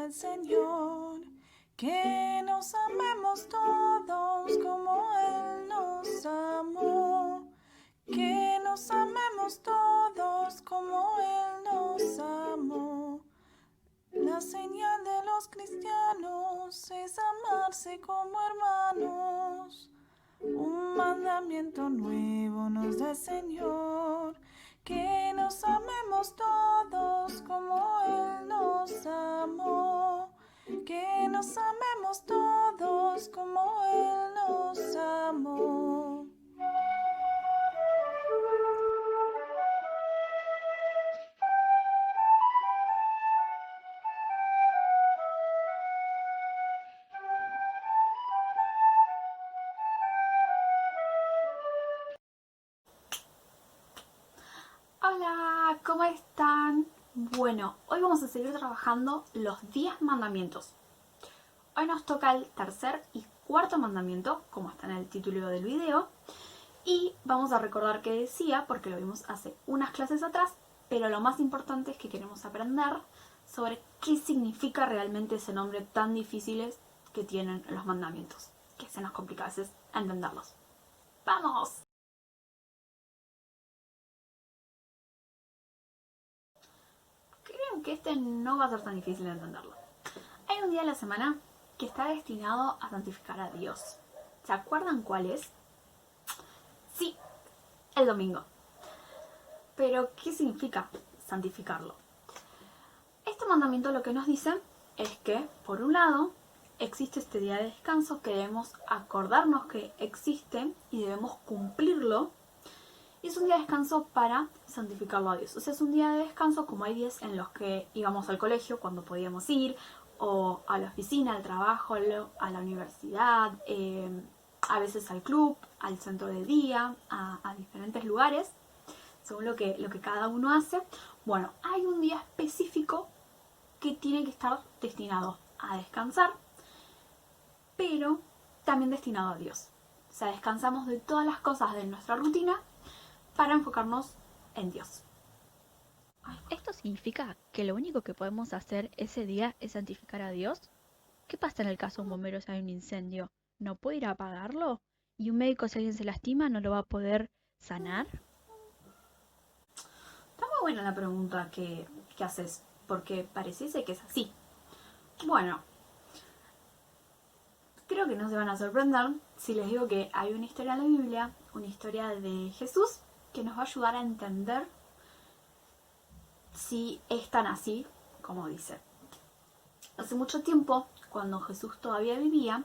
del Señor, que nos amemos todos como Él nos amó, que nos amemos todos como Él nos amó. La señal de los cristianos es amarse como hermanos. Un mandamiento nuevo nos da el Señor, que nos amemos todos como Él nos amó, que nos amemos todos como Él nos amó. Hola, ¿cómo están? Bueno, hoy vamos a seguir trabajando los 10 mandamientos. Hoy nos toca el tercer y cuarto mandamiento, como está en el título del video. Y vamos a recordar qué decía, porque lo vimos hace unas clases atrás, pero lo más importante es que queremos aprender sobre qué significa realmente ese nombre tan difícil que tienen los mandamientos, que se nos complica a veces entenderlos. ¡Vamos! Creo que este no va a ser tan difícil de entenderlo. Hay un día de la semana que está destinado a santificar a Dios. ¿Se acuerdan cuál es? Sí, el domingo. Pero, ¿qué significa santificarlo? Este mandamiento lo que nos dice es que, por un lado, existe este día de descanso que debemos acordarnos que existe y debemos cumplirlo. Y es un día de descanso para santificarlo a Dios. O sea, es un día de descanso como hay días en los que íbamos al colegio cuando podíamos ir, o a la oficina, al trabajo, a la universidad, a veces al club, al centro de día, a diferentes lugares, según lo que cada uno hace. Bueno, hay un día específico que tiene que estar destinado a descansar, pero también destinado a Dios. O sea, descansamos de todas las cosas de nuestra rutina para enfocarnos en Dios. ¿Esto significa que lo único que podemos hacer ese día es santificar a Dios? ¿Qué pasa en el caso de un bombero si hay un incendio? ¿No puede ir a apagarlo? ¿Y un médico si alguien se lastima no lo va a poder sanar? Está muy buena la pregunta que haces, porque pareciese que es así. Bueno, creo que no se van a sorprender si les digo que hay una historia en la Biblia, una historia de Jesús, que nos va a ayudar a entender si es tan así como dice. Hace mucho tiempo, cuando Jesús todavía vivía,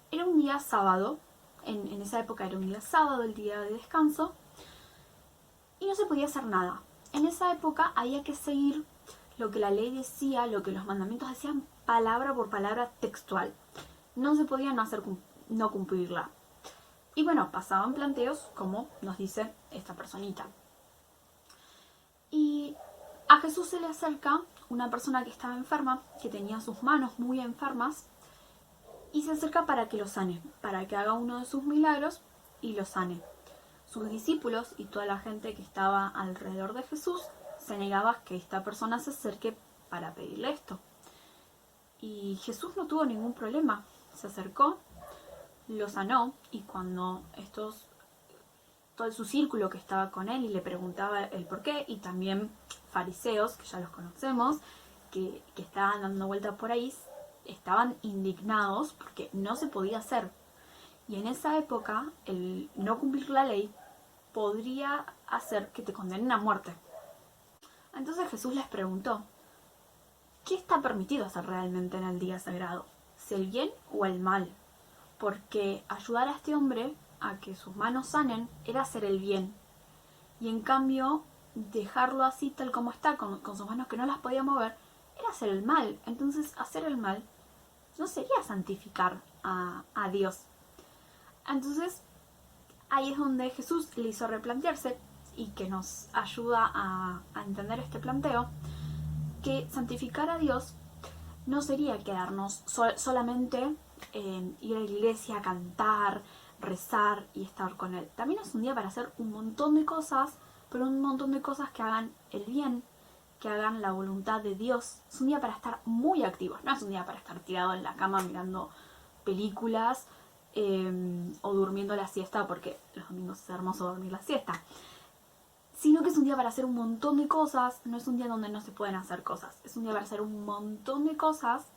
era un día sábado. En esa época era un día sábado, el día de descanso, y no se podía hacer nada. En esa época había que seguir lo que la ley decía, lo que los mandamientos decían, palabra por palabra textual. No se podía no cumplirla. Y bueno, pasaban planteos como nos dice esta personita. Y a Jesús se le acerca una persona que estaba enferma, que tenía sus manos muy enfermas, y se acerca para que lo sane, para que haga uno de sus milagros y lo sane. Sus discípulos y toda la gente que estaba alrededor de Jesús se negaba que esta persona se acerque para pedirle esto. Y Jesús no tuvo ningún problema. Se acercó, lo sanó, y cuando todo su círculo que estaba con él y le preguntaba el por qué, y también fariseos, que ya los conocemos, que estaban dando vueltas por ahí, estaban indignados porque no se podía hacer. Y en esa época, el no cumplir la ley podría hacer que te condenen a muerte. Entonces Jesús les preguntó, ¿qué está permitido hacer realmente en el día sagrado? ¿Si el bien o el mal? Porque ayudar a este hombre a que sus manos sanen era hacer el bien. Y en cambio, dejarlo así tal como está, con sus manos que no las podía mover, era hacer el mal. Entonces, hacer el mal no sería santificar a Dios. Entonces, ahí es donde Jesús le hizo replantearse, y que nos ayuda a entender este planteo, que santificar a Dios no sería quedarnos solamente en ir a la iglesia, cantar, rezar y estar con Él. También es un día para hacer un montón de cosas, pero un montón de cosas que hagan el bien, que hagan la voluntad de Dios. Es un día para estar muy activos, no es un día para estar tirado en la cama mirando películas o durmiendo la siesta, porque los domingos es hermoso dormir la siesta. Sino que es un día para hacer un montón de cosas, no es un día donde no se pueden hacer cosas, es un día para hacer un montón de cosas,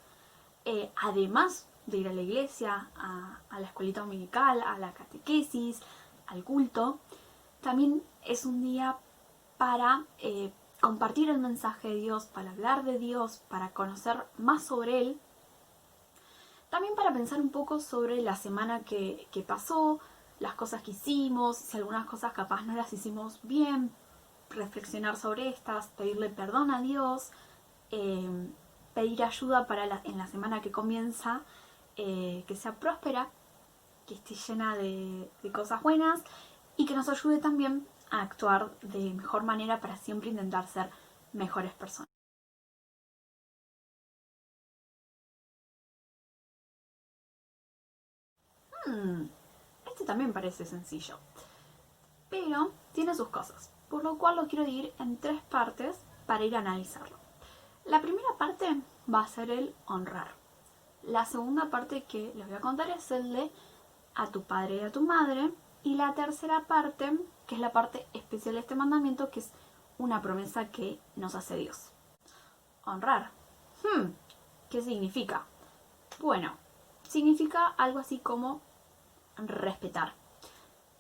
además de ir a la iglesia, a la escuelita dominical, a la catequesis, al culto. También es un día para compartir el mensaje de Dios, para hablar de Dios, para conocer más sobre Él. También para pensar un poco sobre la semana que pasó, las cosas que hicimos, si algunas cosas capaz no las hicimos bien, reflexionar sobre estas, pedirle perdón a Dios, pedir ayuda en la semana que comienza, que sea próspera, que esté llena de cosas buenas y que nos ayude también a actuar de mejor manera para siempre intentar ser mejores personas. Este también parece sencillo, pero tiene sus cosas, por lo cual lo quiero dividir en 3 partes para ir a analizarlo. La primera parte va a ser el honrar. La segunda parte que les voy a contar es el de a tu padre y a tu madre. Y la tercera parte, que es la parte especial de este mandamiento, que es una promesa que nos hace Dios. Honrar. ¿Qué significa? Bueno, significa algo así como respetar.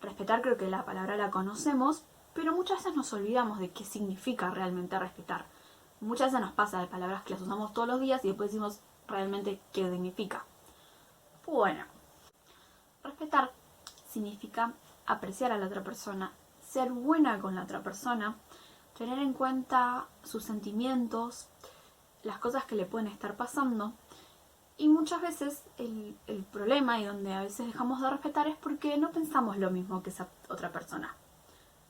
Respetar, creo que la palabra la conocemos, pero muchas veces nos olvidamos de qué significa realmente respetar. Muchas veces nos pasa de palabras que las usamos todos los días y después decimos realmente qué significa. Bueno, respetar significa apreciar a la otra persona, ser buena con la otra persona, tener en cuenta sus sentimientos, las cosas que le pueden estar pasando. Y muchas veces el problema y donde a veces dejamos de respetar es porque no pensamos lo mismo que esa otra persona.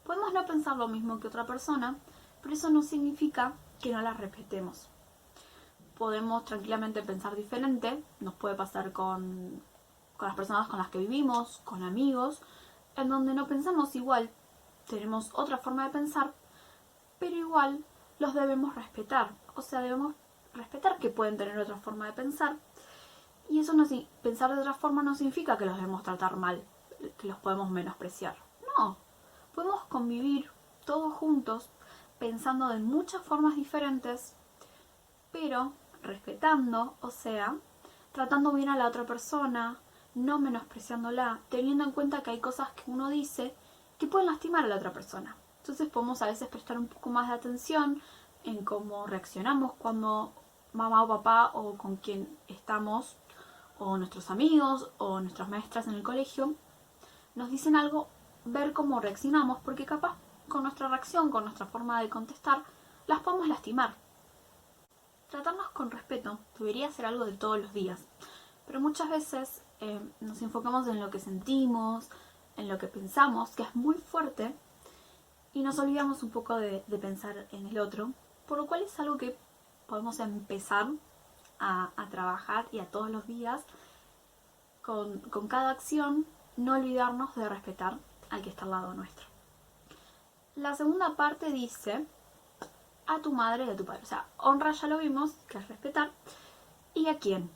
Podemos no pensar lo mismo que otra persona, pero eso no significa que no la respetemos. Podemos tranquilamente pensar diferente, nos puede pasar con las personas con las que vivimos, con amigos, en donde no pensamos igual, tenemos otra forma de pensar, pero igual los debemos respetar. O sea, debemos respetar que pueden tener otra forma de pensar. Y eso pensar de otra forma no significa que los debemos tratar mal, que los podemos menospreciar. No, podemos convivir todos juntos, pensando de muchas formas diferentes, pero respetando, o sea, tratando bien a la otra persona, no menospreciándola, teniendo en cuenta que hay cosas que uno dice que pueden lastimar a la otra persona. Entonces podemos a veces prestar un poco más de atención en cómo reaccionamos cuando mamá o papá o con quien estamos, o nuestros amigos o nuestras maestras en el colegio, nos dicen algo, ver cómo reaccionamos, porque capaz con nuestra reacción, con nuestra forma de contestar, las podemos lastimar. Tratarnos con respeto debería ser algo de todos los días, pero muchas veces nos enfocamos en lo que sentimos, en lo que pensamos, que es muy fuerte, y nos olvidamos un poco de pensar en el otro, por lo cual es algo que podemos empezar a trabajar y a todos los días, con cada acción, no olvidarnos de respetar al que está al lado nuestro. La segunda parte dice a tu madre y a tu padre. O sea, honra ya lo vimos, que es respetar. ¿Y a quién?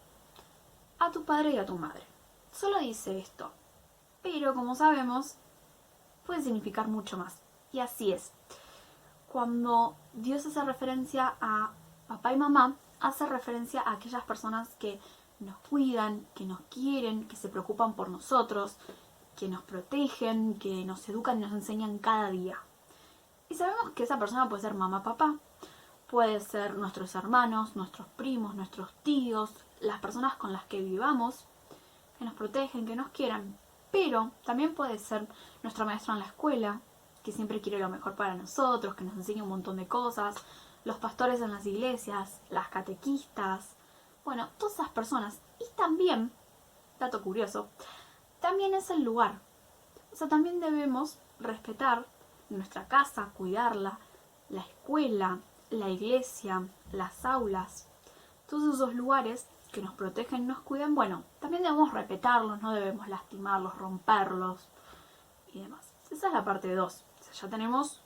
A tu padre y a tu madre. Solo dice esto, pero como sabemos, puede significar mucho más. Y así es. Cuando Dios hace referencia a papá y mamá, hace referencia a aquellas personas que nos cuidan, que nos quieren, que se preocupan por nosotros, que nos protegen, que nos educan y nos enseñan cada día. Y sabemos que esa persona puede ser mamá, papá, puede ser nuestros hermanos, nuestros primos, nuestros tíos, las personas con las que vivamos, que nos protegen, que nos quieran. Pero también puede ser nuestra maestra en la escuela, que siempre quiere lo mejor para nosotros, que nos enseña un montón de cosas, los pastores en las iglesias, las catequistas, bueno, todas esas personas. Y también, dato curioso, también es el lugar. O sea, también debemos respetar nuestra casa, cuidarla, la escuela, la iglesia, las aulas, todos esos lugares que nos protegen y nos cuidan. Bueno, también debemos respetarlos, no debemos lastimarlos, romperlos y demás. Esa es la parte 2. O sea, ya tenemos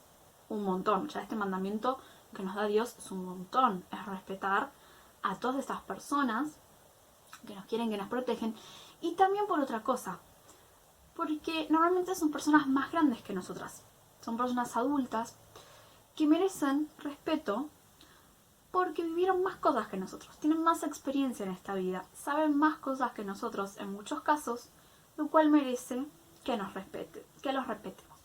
un montón, ya este mandamiento que nos da Dios es un montón. Es respetar a todas estas personas que nos quieren, que nos protegen. Y también por otra cosa, porque normalmente son personas más grandes que nosotras. Son personas adultas que merecen respeto porque vivieron más cosas que nosotros, tienen más experiencia en esta vida, saben más cosas que nosotros en muchos casos, lo cual merece que los respetemos.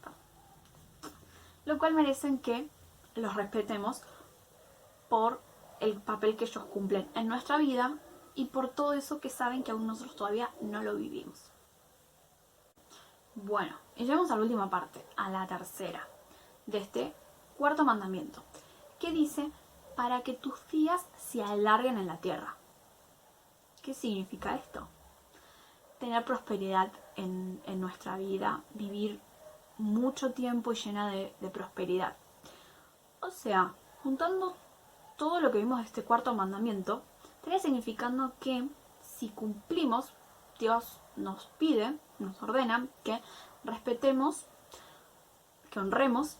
Lo cual merecen que los respetemos por el papel que ellos cumplen en nuestra vida y por todo eso que saben que aún nosotros todavía no lo vivimos. Bueno, y llegamos a la última parte, a la tercera de este cuarto mandamiento, que dice: para que tus días se alarguen en la tierra. ¿Qué significa esto? Tener prosperidad en nuestra vida, vivir mucho tiempo y llena de prosperidad. O sea, juntando todo lo que vimos de este cuarto mandamiento, estaría significando que si cumplimos, Dios nos pide, nos ordena que respetemos, que honremos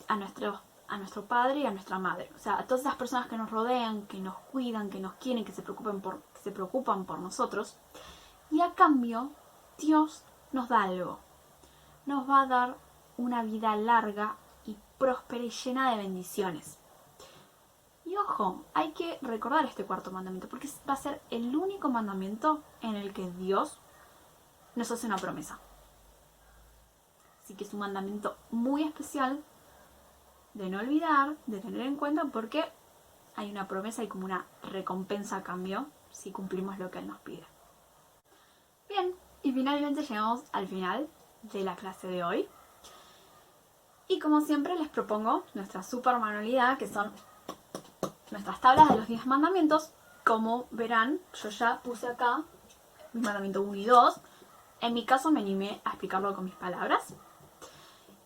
a nuestro padre y a nuestra madre. O sea, a todas esas personas que nos rodean, que nos cuidan, que nos quieren, que se preocupan por nosotros. Y a cambio, Dios nos da algo. Nos va a dar una vida larga y próspera y llena de bendiciones. Y ojo, hay que recordar este cuarto mandamiento, porque va a ser el único mandamiento en el que Dios nos hace una promesa. Así que es un mandamiento muy especial de no olvidar, de tener en cuenta, porque hay una promesa y como una recompensa a cambio si cumplimos lo que Él nos pide. Bien, y finalmente llegamos al final de la clase de hoy. Y como siempre les propongo nuestra super manualidad, que son nuestras tablas de los 10 mandamientos. Como verán, yo ya puse acá mi mandamiento 1 y 2. En mi caso me animé a explicarlo con mis palabras.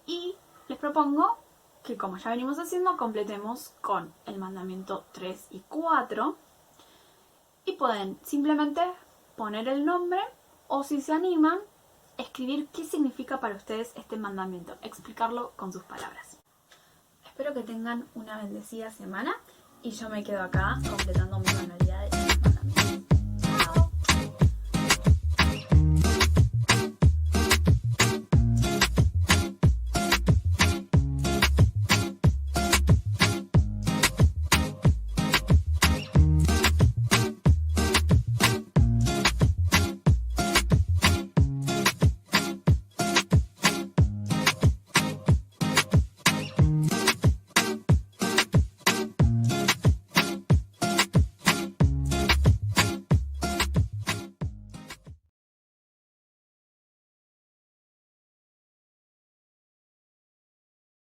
Y les propongo que, como ya venimos haciendo, completemos con el mandamiento 3 y 4. Y pueden simplemente poner el nombre o, si se animan, escribir qué significa para ustedes este mandamiento, explicarlo con sus palabras. Espero que tengan una bendecida semana y yo me quedo acá completando mi manualidad.